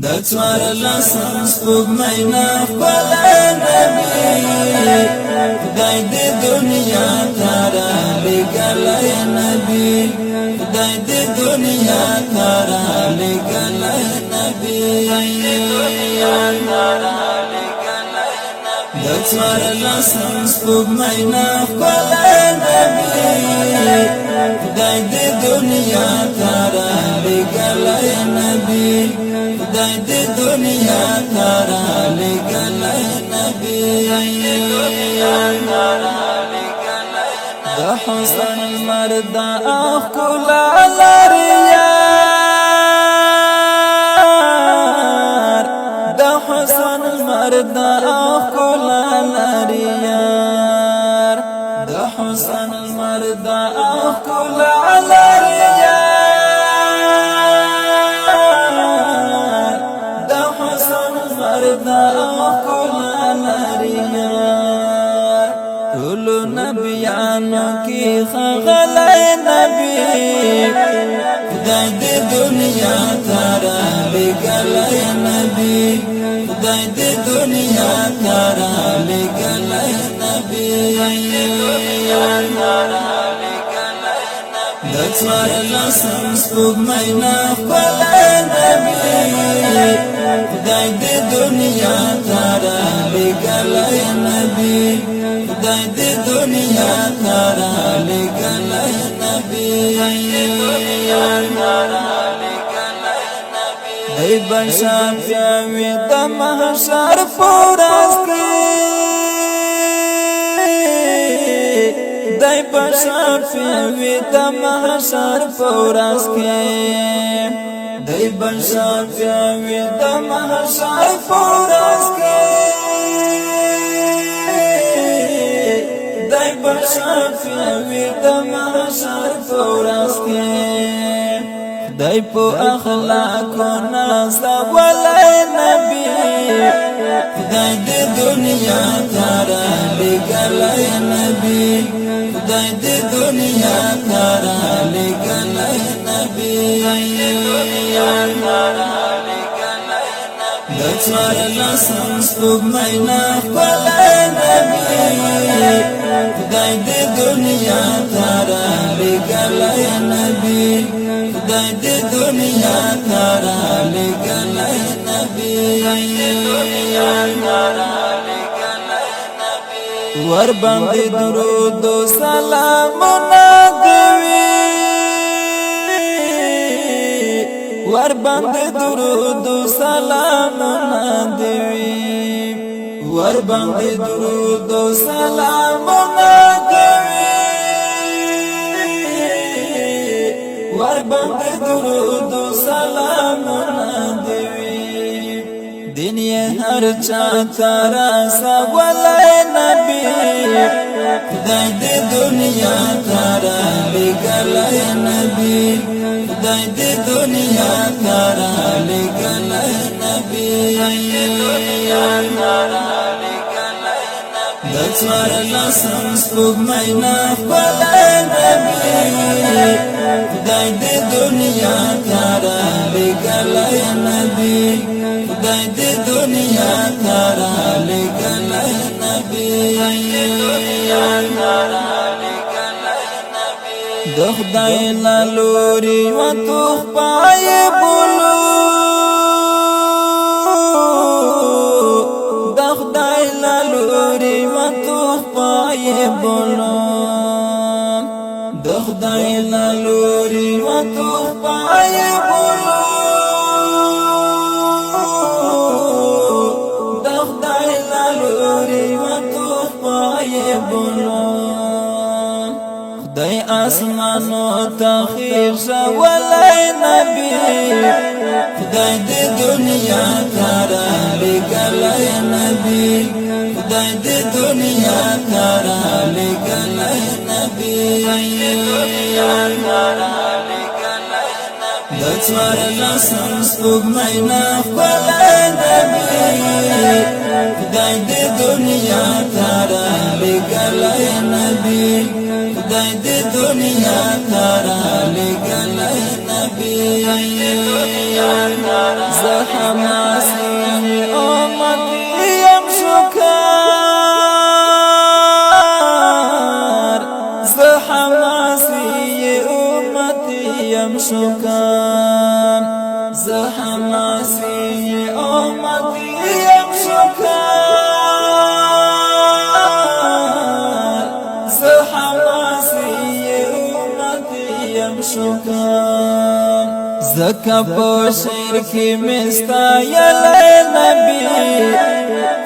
د څوار لسم سپوږمۍ نه ښکلی نبي خدای دې دنیا ته رالېږلی نبي خدای دې دنیا ته رالېږلی نبي د څوار لسم سپوږمۍ نه ښکلی نبي خدای دې دنیا ته رالېږلی نبي خدای دې دنیا ته رالېږلی نبي د حسن المرد ښکلا لري یار د حسن المرد ښکلا لري یار د حسن المرد ښکلا لري یار د حسن المرد ښکلا لري یار ټول نبیانو کې ښاغلی نبي خدای دې دنیا ته رالېږلی نبي خدای دې دنیا ته رالېږلی نبي د څوارلسم سپوږمۍ نه ښکلی نبي خدای دې دنیا ته رالېږلی نبي خدای دې دنیا ته رالېږلی نبي دی به شافع وي د محشر په ورځ کې دی به شافع وي د محشر په ورځ کې دی به شافع وي د محشر په ورځ کې دی به شافع وي د محشر په ورځ کې خدای په اخلاقو نازولی نبي خدای دې دنیا ته رالېږلی نبي خدای دې دنیا ته رالېږلی نبي د څوارلسم سپوږمۍ نه ښکلی نبي خدای دې دنیا ته رالېږلی نبي خدای دې دنیا ته رالېږلی نبي ورباندې درود و سلامونه دې وي ورباندې درود و سلامونه دې وي ورباندې درود و سلامونه دې وي ورباندې درود و سلامونه دې وي دین یې هر چا ته رسولی نبي خدای دې دنیا ته رالېږلی نبي خدای دې دنیا ته رالېږلی نبي د څوارلسم سپوږمۍ نه ښکلی نبي خدای دې دنیا ته رالېږلی نبي خدای دې دنیا ته رالېږلی نبي د خدای له لوري یوه تحفه یې بولو د خدای له لوري یوه تحفه یې بولو د خدای له لوري یوه تحفه یې بولو د خدای له لوري یوه تحفه یې بولو خدای اسمانو ته خیر شولی نبي خدای دې دنیا ته رالېږلی نبي خدای دې دنیا ته رالېږلی نبي د څوارلسم سپوږمۍ نه ښکلی نبي خدای دې دنیا ته رالېږلی نبي خدای دې دنیا ته رالېږلی نبي زحماسي أمتي يمشكار زحماسي أمتي يمشكار زحماسي أمتي يمشكار زحماسي أمتي يمشكار زکا پو شیر کی مستا یلی نبی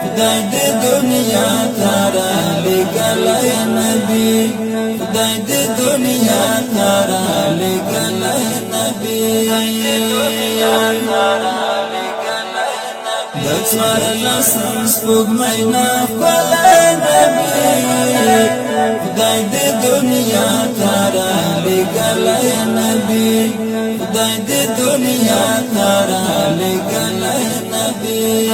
خدای دی دنیا تارا لگلی نبی خدای دی دنیا تارا لگلی نبی دکسوار لسن سپوگ مینا فلی نبی خدای دی دنیا تارا لگلی نبی خدای دی دنیا تارا لگلی نبی